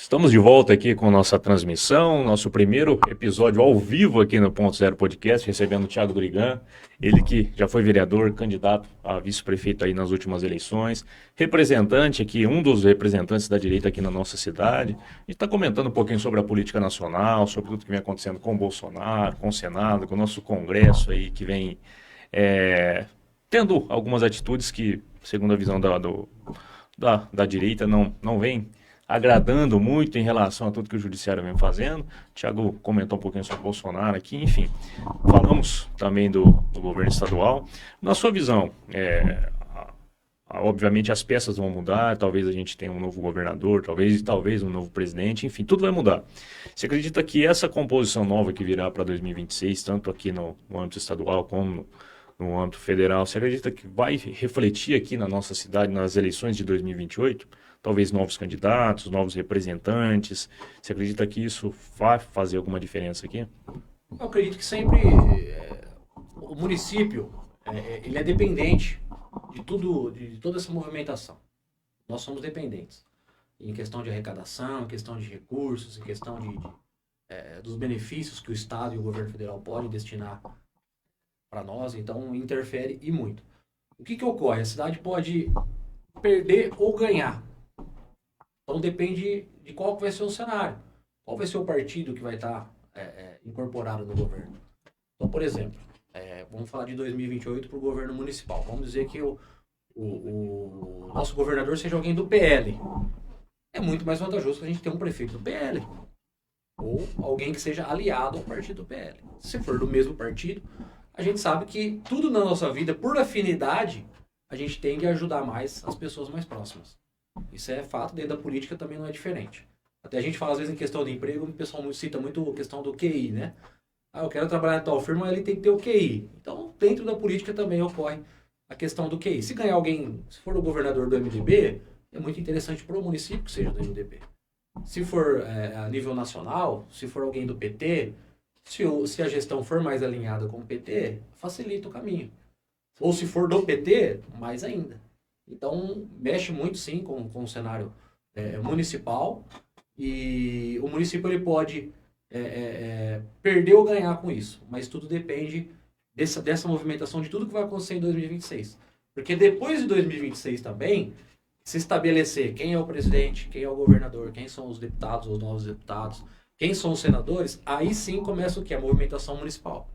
Estamos de volta aqui com nossa transmissão, nosso primeiro episódio ao vivo aqui no Ponto Zero Podcast, recebendo o Thiago Durigan, ele que já foi vereador, candidato a vice-prefeito aí nas últimas eleições, representante aqui, um dos representantes da direita aqui na nossa cidade. A gente está comentando um pouquinho sobre a política nacional, sobre tudo que vem acontecendo com o Bolsonaro, com o Senado, com o nosso Congresso aí, que vem tendo algumas atitudes que, segundo a visão da direita, não vem agradando muito em relação a tudo que o judiciário vem fazendo. O Thiago comentou um pouquinho sobre o Bolsonaro aqui, enfim. Falamos também do governo estadual. Na sua visão, obviamente as peças vão mudar, talvez a gente tenha um novo governador, talvez um novo presidente, enfim, tudo vai mudar. Você acredita que essa composição nova que virá para 2026, tanto aqui no âmbito estadual como no âmbito federal, você acredita que vai refletir aqui na nossa cidade nas eleições de 2028? Talvez novos candidatos, novos representantes. Você acredita que isso vai fazer alguma diferença aqui? Eu acredito que sempre o município ele é dependente de toda essa movimentação. Nós somos dependentes. Em questão de arrecadação, em questão de recursos, em questão dos benefícios que o Estado e o governo federal podem destinar para nós, então interfere e muito. O que ocorre? A cidade pode perder ou ganhar. Então depende de qual que vai ser o cenário. Qual vai ser o partido que vai estar incorporado no governo. Então, por exemplo, vamos falar de 2028 para o governo municipal. Vamos dizer que o nosso governador seja alguém do PL. É muito mais vantajoso que a gente ter um prefeito do PL. Ou alguém que seja aliado ao partido do PL. Se for do mesmo partido, a gente sabe que tudo na nossa vida, por afinidade, a gente tem que ajudar mais as pessoas mais próximas. Isso é fato, dentro da política também não é diferente. Até a gente fala às vezes em questão de emprego, o pessoal cita muito a questão do QI, né? Eu quero trabalhar em tal firma, ele tem que ter o QI. Então, dentro da política também ocorre a questão do QI. Se ganhar alguém, se for o governador do MDB, é muito interessante para o município que seja do MDB. Se for a nível nacional, se for alguém do PT, se a gestão for mais alinhada com o PT, facilita o caminho. Ou se for do PT, mais ainda. Então, mexe muito sim com o cenário municipal, e o município ele pode perder ou ganhar com isso, mas tudo depende dessa movimentação de tudo que vai acontecer em 2026. Porque depois de 2026 também, se estabelecer quem é o presidente, quem é o governador, quem são os deputados, os novos deputados, quem são os senadores, aí sim começa o que? A movimentação municipal.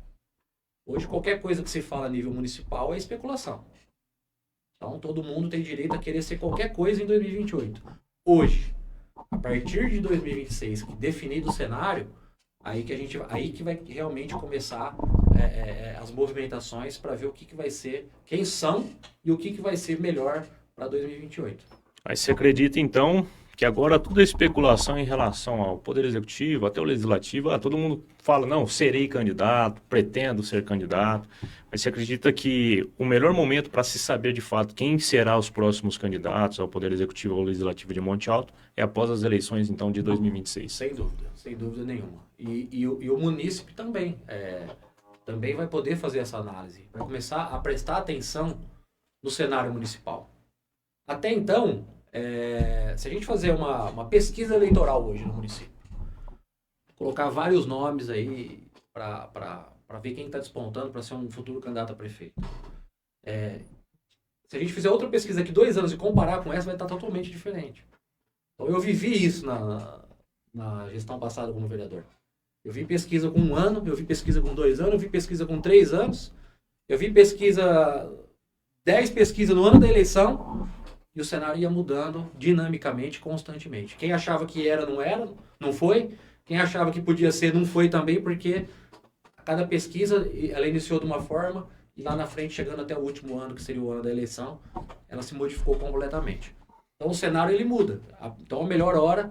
Hoje qualquer coisa que se fala a nível municipal é especulação. Então todo mundo tem direito a querer ser qualquer coisa em 2028. Hoje, a partir de 2026, que definido o cenário, aí que vai realmente começar as movimentações para ver o que vai ser, quem são e o que vai ser melhor para 2028. Aí você acredita, então, que agora tudo é especulação em relação ao Poder Executivo, até o Legislativo. Todo mundo fala, não, serei candidato, pretendo ser candidato. Mas você acredita que o melhor momento para se saber de fato quem será os próximos candidatos ao Poder Executivo ou ao Legislativo de Monte Alto é após as eleições, então, de 2026? Sem dúvida nenhuma. E o munícipe também, também vai poder fazer essa análise, vai começar a prestar atenção no cenário municipal. Até então, se a gente fazer uma pesquisa eleitoral hoje no município, colocar vários nomes aí para ver quem está despontando para ser um futuro candidato a prefeito. Se a gente fizer outra pesquisa aqui 2 anos e comparar com essa, vai estar totalmente diferente. Então eu vivi isso na gestão passada como vereador. Eu vi pesquisa com 1 ano, eu vi pesquisa com 2 anos, eu vi pesquisa com 3 anos, eu vi 10 pesquisas no ano da eleição, e o cenário ia mudando dinamicamente, constantemente. Quem achava que era, não foi. Quem achava que podia ser, não foi também, porque a cada pesquisa, ela iniciou de uma forma, e lá na frente, chegando até o último ano, que seria o ano da eleição, ela se modificou completamente. Então o cenário, ele muda. Então a melhor hora,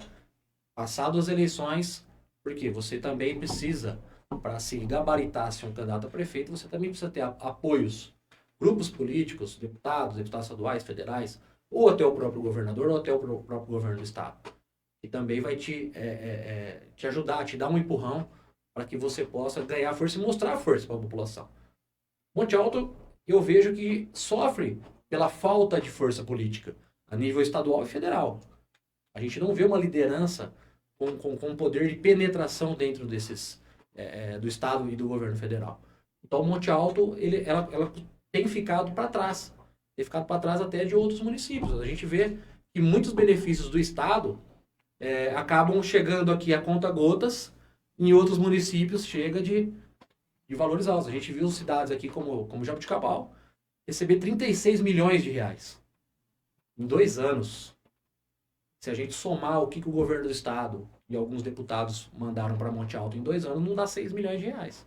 passado as eleições, porque você também precisa, para se gabaritar ser um candidato a prefeito, você também precisa ter apoios, grupos políticos, deputados estaduais, federais, ou até o próprio governador, ou até o próprio governo do estado. E também vai te ajudar, te dar um empurrão para que você possa ganhar força e mostrar força para a população. Monte Alto, eu vejo que sofre pela falta de força política a nível estadual e federal. A gente não vê uma liderança com poder de penetração dentro do estado e do governo federal. Então, Monte Alto, ela tem ficado para trás. Tem ficado para trás até de outros municípios. A gente vê que muitos benefícios do estado acabam chegando aqui a conta-gotas, em outros municípios chega de valores altos. A gente viu cidades aqui como Jaboticabal receber 36 milhões de reais em 2 anos. Se a gente somar o que o governo do estado e alguns deputados mandaram para Monte Alto em 2 anos, não dá 6 milhões de reais.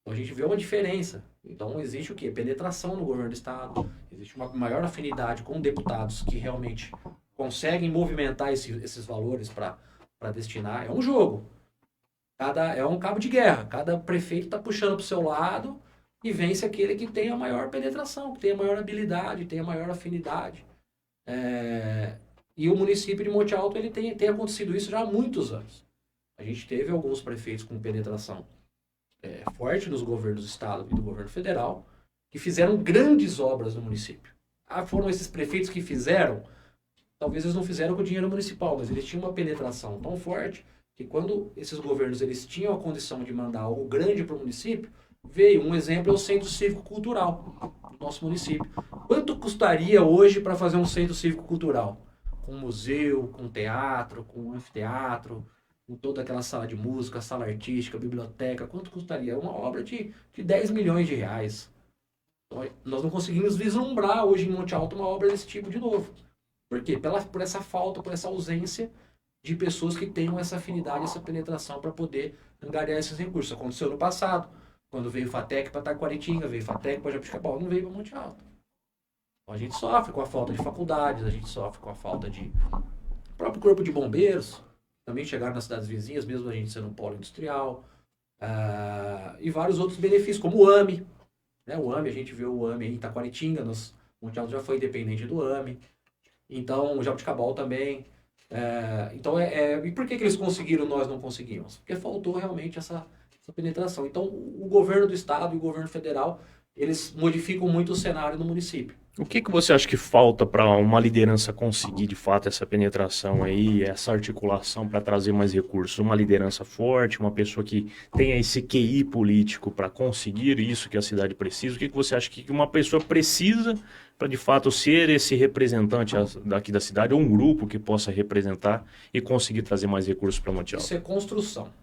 Então a gente vê uma diferença. Então existe o quê? Penetração no governo do estado, existe uma maior afinidade com deputados que realmente conseguem movimentar esses valores para destinar. É um jogo. É um cabo de guerra. Cada prefeito está puxando para o seu lado e vence aquele que tem a maior penetração, que tem a maior habilidade, tem a maior afinidade. E o município de Monte Alto ele tem acontecido isso já há muitos anos. A gente teve alguns prefeitos com penetração forte nos governos do estado e do governo federal, que fizeram grandes obras no município. Foram esses prefeitos que fizeram, talvez eles não fizeram com o dinheiro municipal, mas eles tinham uma penetração tão forte que quando esses governos eles tinham a condição de mandar algo grande para o município, veio um exemplo, é o Centro Cívico Cultural do nosso município, Quanto custaria hoje para fazer um centro cívico-cultural? Com museu, com teatro, com anfiteatro, com toda aquela sala de música, sala artística, biblioteca. Quanto custaria? Uma obra de 10 milhões de reais. Então, nós não conseguimos vislumbrar hoje em Monte Alto uma obra desse tipo de novo. Por quê? Por essa falta, por essa ausência de pessoas que tenham essa afinidade, essa penetração para poder angariar esses recursos. Aconteceu no passado, quando veio FATEC para Taquaritinga, veio FATEC para Jabuticabal, não veio para Monte Alto. Então a gente sofre com a falta de faculdades, a gente sofre com a falta de próprio corpo de bombeiros, também chegaram nas cidades vizinhas, mesmo a gente sendo um polo industrial, e vários outros benefícios, como o AME. Né? O AME, a gente vê o AME em Taquaritinga, Monte Alto já foi independente do AME. Então, o Jabuticabal também. E por que eles conseguiram e nós não conseguimos? Porque faltou realmente essa penetração. Então, o governo do estado e o governo federal, eles modificam muito o cenário no município. O que você acha que falta para uma liderança conseguir, de fato, essa penetração aí, essa articulação para trazer mais recursos? Uma liderança forte, uma pessoa que tenha esse QI político para conseguir isso que a cidade precisa? O que você acha que uma pessoa precisa para, de fato, ser esse representante daqui da cidade, ou um grupo que possa representar e conseguir trazer mais recursos para Monte Alto? Isso é construção.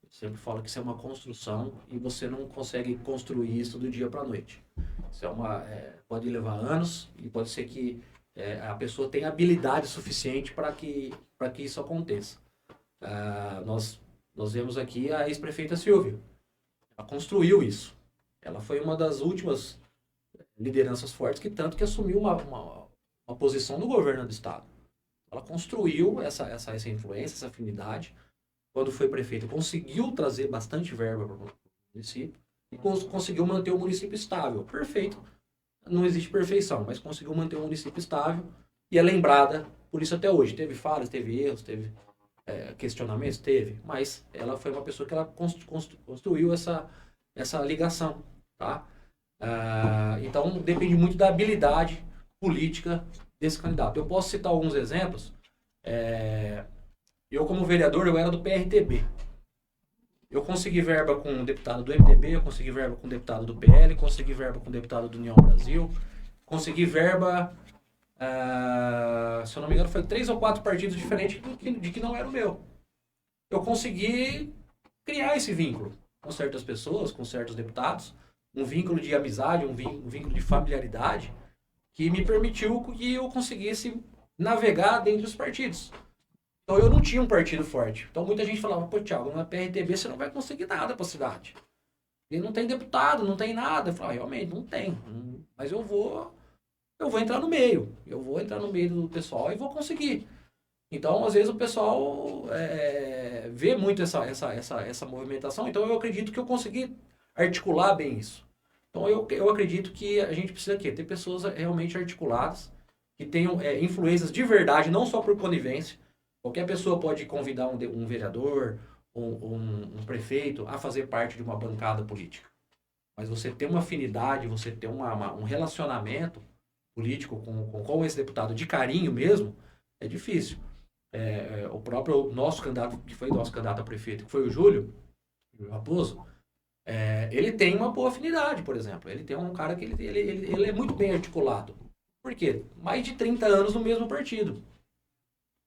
Eu sempre falo que isso é uma construção e você não consegue construir isso do dia para a noite. Isso pode levar anos e pode ser que a pessoa tenha habilidade suficiente para que isso aconteça. Nós vemos aqui a ex-prefeita Silvia. Ela construiu isso. Ela foi uma das últimas lideranças fortes que assumiu uma posição no governo do estado. Ela construiu essa influência, essa afinidade. Quando foi prefeita, conseguiu trazer bastante verba para o município e conseguiu manter o município estável. Perfeito. Não existe perfeição, mas conseguiu manter o município estável e é lembrada por isso até hoje. Teve falhas, teve erros, teve questionamentos, teve, mas ela foi uma pessoa que ela construiu essa ligação, tá? Então depende muito da habilidade política desse candidato. Eu posso citar alguns exemplos. Eu, como vereador, eu era do PRTB. Eu consegui verba com um deputado do MDB, eu consegui verba com um deputado do PL, consegui verba com um deputado do União Brasil, consegui verba, se eu não me engano, foi 3 ou 4 partidos diferentes de que não era o meu. Eu consegui criar esse vínculo com certas pessoas, com certos deputados, um vínculo de amizade, um vínculo de familiaridade, que me permitiu que eu conseguisse navegar dentro dos partidos. Então eu não tinha um partido forte. Então muita gente falava, pô, Thiago, na PRTB você não vai conseguir nada para a cidade. Ele não tem deputado, não tem nada. Eu falava, realmente, não tem. Mas eu vou entrar no meio. Eu vou entrar no meio do pessoal e vou conseguir. Então, às vezes, o pessoal vê muito essa movimentação. Então eu acredito que eu consegui articular bem isso. Então eu acredito que a gente precisa ter pessoas realmente articuladas, que tenham influências de verdade, não só por conivência. Qualquer pessoa pode convidar um vereador, um prefeito a fazer parte de uma bancada política. Mas você ter uma afinidade, você ter um relacionamento político com esse deputado de carinho mesmo, é difícil. O próprio nosso candidato, que foi nosso candidato a prefeito, que foi o Júlio Raposo, ele tem uma boa afinidade, por exemplo. Ele tem um cara que ele é muito bem articulado. Por quê? Mais de 30 anos no mesmo partido.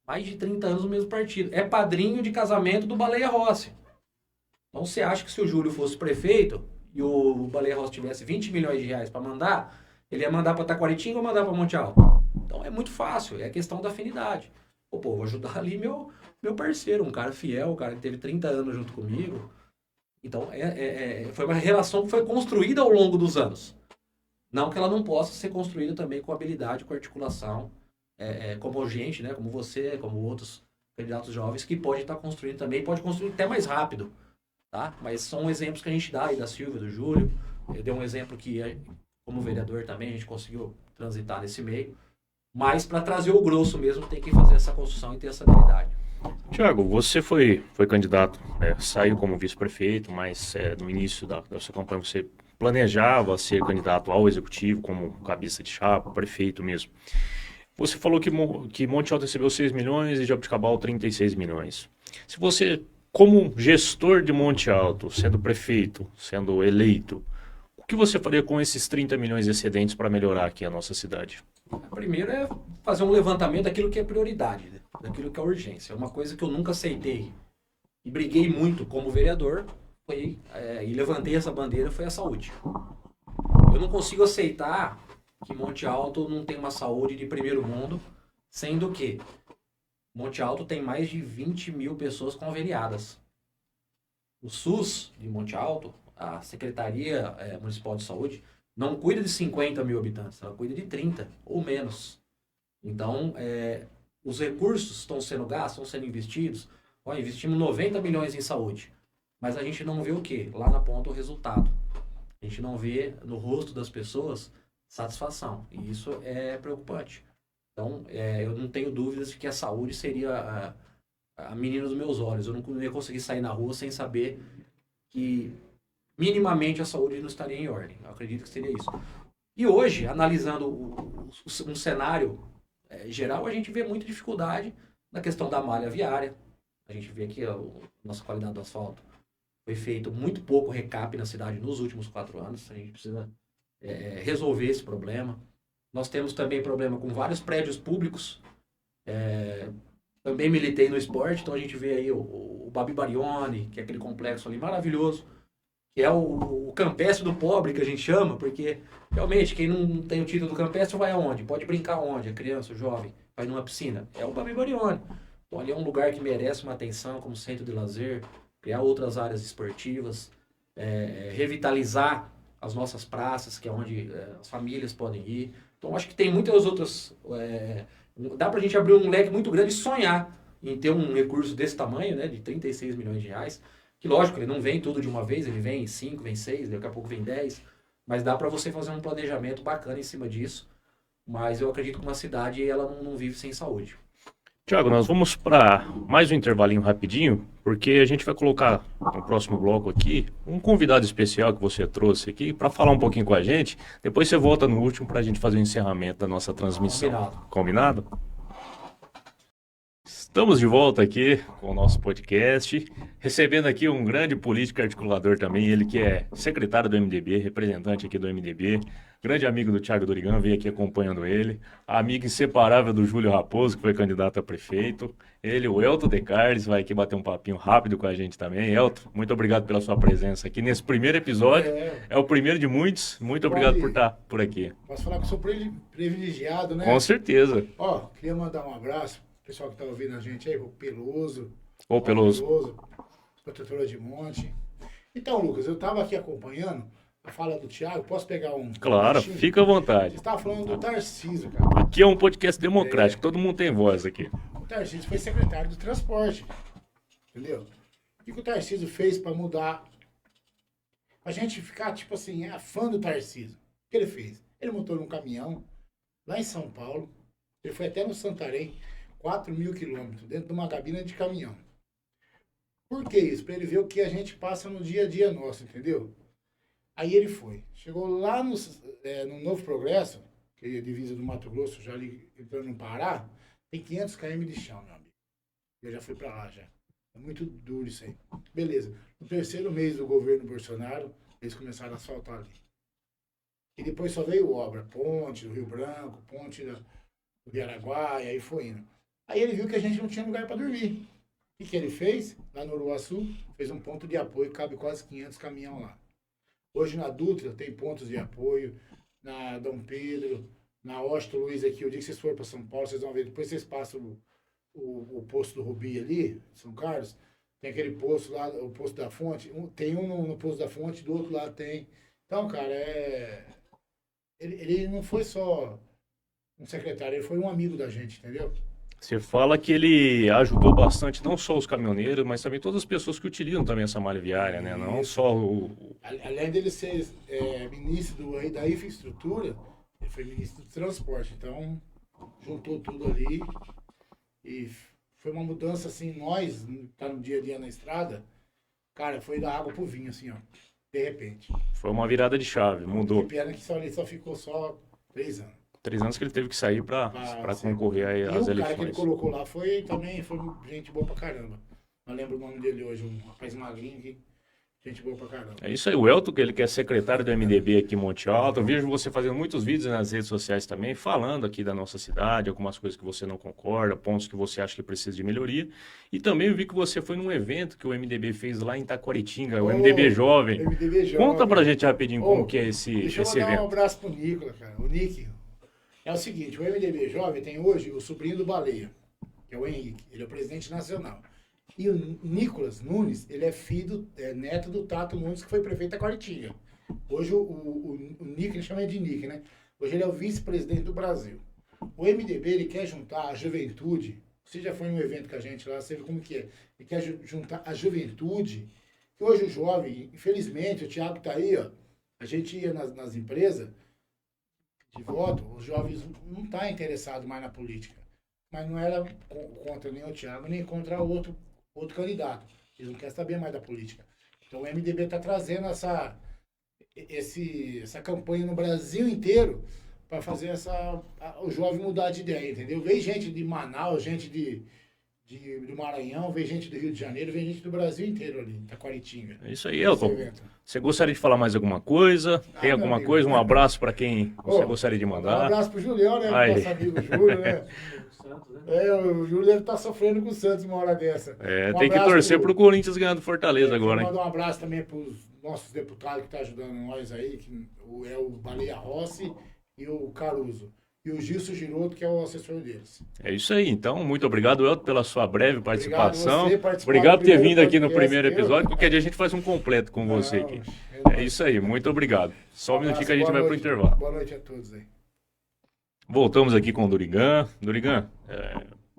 Mais de 30 anos no mesmo partido. É padrinho de casamento do Baleia Rossi. Então você acha que se o Júlio fosse prefeito e o Baleia Rossi tivesse 20 milhões de reais para mandar, ele ia mandar para Taquaritinga ou mandar para Monte Alto? Então é muito fácil, é questão da afinidade. Vou ajudar ali meu parceiro, um cara fiel, um cara que teve 30 anos junto comigo. Então foi uma relação que foi construída ao longo dos anos. Não que ela não possa ser construída também com habilidade, com articulação, como gente, né, como você, como outros candidatos jovens, que pode estar construindo também, pode construir até mais rápido, tá? Mas são exemplos que a gente dá aí da Silvia, do Júlio. Eu dei um exemplo que, como vereador também, a gente conseguiu transitar nesse meio. Mas para trazer o grosso mesmo, tem que fazer essa construção e ter essa habilidade. Tiago, você foi candidato, saiu como vice-prefeito, mas no início da sua campanha você planejava ser candidato ao executivo, como cabeça de chapa, prefeito mesmo. Você falou que Monte Alto recebeu 6 milhões e Jabuticabal 36 milhões. Se você, como gestor de Monte Alto, sendo prefeito, sendo eleito, o que você faria com esses 30 milhões excedentes para melhorar aqui a nossa cidade? Primeiro é fazer um levantamento daquilo que é prioridade, né? Daquilo que é urgência. É uma coisa que eu nunca aceitei e briguei muito como vereador e levantei essa bandeira, foi a saúde. Eu não consigo aceitar que Monte Alto não tem uma saúde de primeiro mundo, sendo que Monte Alto tem mais de 20 mil pessoas conveniadas. O SUS de Monte Alto, a Secretaria Municipal de Saúde, não cuida de 50 mil habitantes, ela cuida de 30 ou menos. Então, os recursos estão sendo gastos, estão sendo investidos. Investimos 90 milhões em saúde, mas a gente não vê o quê? Lá na ponta o resultado. A gente não vê no rosto das pessoas satisfação, e isso é preocupante. Então, eu não tenho dúvidas de que a saúde seria a menina dos meus olhos. Eu não ia conseguir sair na rua sem saber que minimamente a saúde não estaria em ordem. Eu acredito que seria isso. E hoje, analisando um cenário geral, a gente vê muita dificuldade na questão da malha viária. A gente vê que a nossa qualidade do asfalto foi feito muito pouco recap na cidade nos últimos 4 anos. A gente precisa resolver esse problema. Nós temos também problema com vários prédios públicos. Também militei no esporte, então a gente vê aí o Babi Barione, que é aquele complexo ali maravilhoso, que é o campestre do pobre, que a gente chama, porque realmente quem não tem o título do campestre vai aonde? Pode brincar onde? A criança, o jovem, vai numa piscina. É o Babi Barione. Então ali é um lugar que merece uma atenção como centro de lazer, criar outras áreas esportivas, revitalizar as nossas praças, que é onde as famílias podem ir. Então acho que tem muitas outras... dá pra gente abrir um leque muito grande e sonhar em ter um recurso desse tamanho, né, de 36 milhões de reais, que lógico, ele não vem tudo de uma vez, ele vem 5, vem 6, daqui a pouco vem 10, mas dá para você fazer um planejamento bacana em cima disso, mas eu acredito que uma cidade ela não vive sem saúde. Tiago, nós vamos para mais um intervalinho rapidinho, porque a gente vai colocar no próximo bloco aqui um convidado especial que você trouxe aqui para falar um pouquinho com a gente. Depois você volta no último para a gente fazer o encerramento da nossa transmissão. Combinado. Combinado? Estamos de volta aqui com o nosso podcast, recebendo aqui um grande político articulador também, ele que é secretário do MDB, representante aqui do MDB, grande amigo do Thiago Dorigan, veio aqui acompanhando ele, amigo inseparável do Júlio Raposo, que foi candidato a prefeito, ele, o Elton De Carles, vai aqui bater um papinho rápido com a gente também. Elton, muito obrigado pela sua presença aqui nesse primeiro episódio, é o primeiro de muitos, muito obrigado por estar por aqui. Posso falar que eu sou privilegiado, né? Com certeza. Queria mandar um abraço pro pessoal que tá ouvindo a gente aí, o Peloso. Ô, Peloso. Protetora de Monte. Então, Lucas, eu tava aqui acompanhando a fala do Thiago, posso pegar um... Claro, fica à vontade. Você estava falando do Tarcísio, cara. Aqui é um podcast democrático, todo mundo tem voz aqui. O Tarcísio foi secretário do transporte, entendeu? O que o Tarcísio fez para mudar? A gente ficar, tipo assim, fã do Tarcísio. O que ele fez? Ele montou num caminhão, lá em São Paulo, ele foi até no Santarém, 4.000 quilômetros, dentro de uma cabina de caminhão. Por que isso? Para ele ver o que a gente passa no dia a dia nosso, entendeu? Aí ele foi. Chegou lá no Novo Progresso, que é a divisa do Mato Grosso, já ali entrando no Pará, tem 500 km de chão, meu amigo. Eu já fui para lá, já. É muito duro isso aí. Beleza. No 3º mês do governo Bolsonaro, eles começaram a asfaltar ali. E depois só veio obra. Ponte do Rio Branco, ponte do Araguá, e aí foi indo. Aí ele viu que a gente não tinha lugar para dormir. O que ele fez? Lá no Uruaçu, fez um ponto de apoio, cabe quase 500 caminhão lá. Hoje na Dutra tem pontos de apoio, na Dom Pedro, na Washington Luiz aqui. O dia que vocês forem para São Paulo, vocês vão ver. Depois vocês passam o posto do Rubi ali, São Carlos, tem aquele posto lá, o posto da Fonte. Tem um no posto da Fonte, do outro lado tem. Então, cara, ele não foi só um secretário, ele foi um amigo da gente, entendeu? Você fala que ele ajudou bastante, não só os caminhoneiros, mas também todas as pessoas que utilizam também essa malha viária, né? Não só o... Além dele ser ministro da infraestrutura, ele foi ministro do transporte. Então, juntou tudo ali e foi uma mudança, assim, nós, tá no dia a dia na estrada, cara, foi da água pro vinho, assim, ó, de repente. Foi uma virada de chave, mudou. Que pena que ele só ficou 3 anos. 3 anos que ele teve que sair para concorrer aí às eleições. E o cara que ele colocou lá foi gente boa pra caramba. Não lembro o nome dele hoje, um rapaz magrinho que Gente boa pra caramba. É isso aí, o Elton, que ele que é secretário do MDB aqui em Monte Alto. Eu vejo você fazendo muitos vídeos nas redes sociais também, falando aqui da nossa cidade, algumas coisas que você não concorda, pontos que você acha que precisa de melhoria. E também eu vi que você foi num evento que o MDB fez lá em Taquaritinga, o MDB Jovem. MDB Jovem. Conta pra gente rapidinho como que é esse Deixa eu mandar um evento. abraço pro Nicolas, cara. O Nick. É o seguinte, o MDB Jovem tem hoje o sobrinho do Baleia, que é o Henrique. Ele é o presidente nacional. E o Nicolas Nunes, ele é neto do Tato Nunes, que foi prefeito da Taquaritinga. Hoje o Nick, ele chama ele de Nick, né? Hoje ele é o vice-presidente do Brasil. O MDB, ele quer juntar a juventude. Você já foi num evento com a gente lá, você vê como que é. Ele quer juntar a juventude. Que hoje o jovem, infelizmente, o Thiago tá aí, ó. A gente ia nas empresas de voto, os jovens não estão interessados mais na política. Mas não era contra nem o Thiago, nem contra outro candidato. Eles não querem saber mais da política. Então o MDB está trazendo essa campanha no Brasil inteiro para fazer o jovem mudar de ideia, entendeu? Vem gente de Manaus, gente do Maranhão, vem gente do Rio de Janeiro, vem gente do Brasil inteiro ali, em Taquaritinga. É isso aí, Elton. Você gostaria de falar mais alguma coisa? Tem alguma coisa? Um abraço para quem você gostaria de mandar? Um abraço pro Julião, né? Aí. Nosso amigo Júlio, né? O Júlio deve estar sofrendo com o Santos uma hora dessa. Tem que torcer pro Corinthians ganhar do Fortaleza agora, hein? Mandar um abraço também pros nossos deputados que estão ajudando nós aí, que é o Baleia Rossi e o Caruso. E o Gilson Giroto, que é o assessor deles. É isso aí, então. Muito obrigado, Elton, pela sua breve participação. Obrigado Obrigado por ter vindo aqui no podcast. primeiro episódio. Qualquer dia a gente faz um completo com você aqui. É isso aí, muito obrigado. Só um minutinho que a gente vai pro intervalo. Boa noite a todos aí. Voltamos aqui com o Dorigan. Dorigan,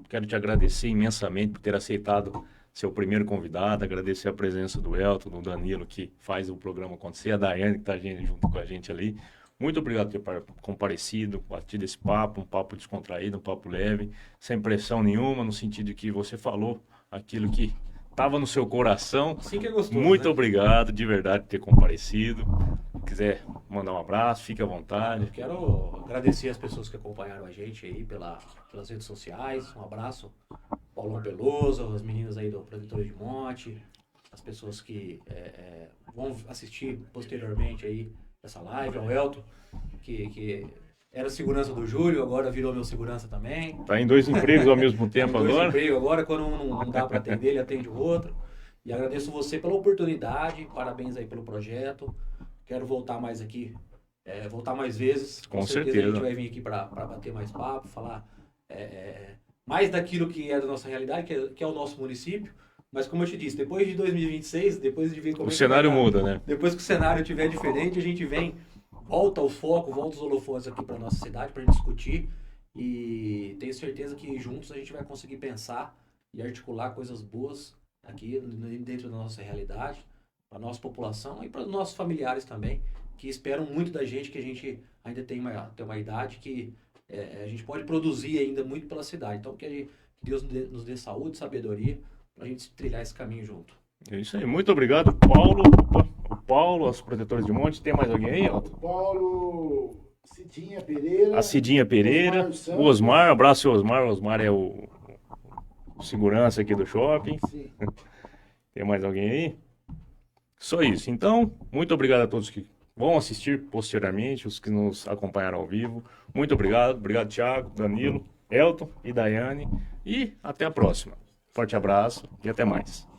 quero te agradecer imensamente por ter aceitado ser o primeiro convidado, agradecer a presença do Elton, do Danilo, que faz o programa acontecer, a Daiane, que está junto com a gente ali. Muito obrigado por ter comparecido, batido esse papo, um papo descontraído, um papo leve, sem pressão nenhuma, no sentido de que você falou aquilo que estava no seu coração. Assim que é gostoso, Muito né? obrigado, de verdade, por ter comparecido. Se quiser mandar um abraço, fique à vontade. Eu quero agradecer as pessoas que acompanharam a gente aí pelas redes sociais. Um abraço, Paulão Peloso, as meninas aí do Produtores de Monte, as pessoas que vão assistir posteriormente aí essa live, ao Elton, que era segurança do Júlio, agora virou meu segurança também. Tá em 2 empregos ao mesmo tempo agora? Agora, quando não dá para atender, ele atende o outro. E agradeço você pela oportunidade, parabéns aí pelo projeto. Quero voltar mais aqui, voltar mais vezes. Com A certeza. gente vai vir aqui para bater mais papo, falar mais daquilo que é da nossa realidade, que é o nosso município. Mas como eu te disse, depois de 2026, depois de ver como O cenário muda, né? Depois que o cenário estiver diferente, a gente volta ao foco, volta os holofotes aqui para nossa cidade para a gente discutir. E tenho certeza que juntos a gente vai conseguir pensar e articular coisas boas aqui dentro da nossa realidade, para a nossa população e para os nossos familiares também, que esperam muito da gente, que a gente ainda tem uma idade que a gente pode produzir ainda muito pela cidade. Então que Deus nos dê saúde, sabedoria, para a gente trilhar esse caminho junto. É isso aí, muito obrigado, Paulo. O Paulo, os protetores de monte. Tem mais alguém aí, Elton? Paulo, Cidinha Pereira. A Cidinha Pereira. Osmar O Osmar, abraço ao Osmar. O Osmar é o segurança aqui do shopping. Sim. Tem mais alguém aí? Só isso. Então, muito obrigado a todos que vão assistir posteriormente, os que nos acompanharam ao vivo. Muito obrigado. Obrigado, Thiago, Danilo, Elton e Daiane. E até a próxima. Forte abraço e até mais.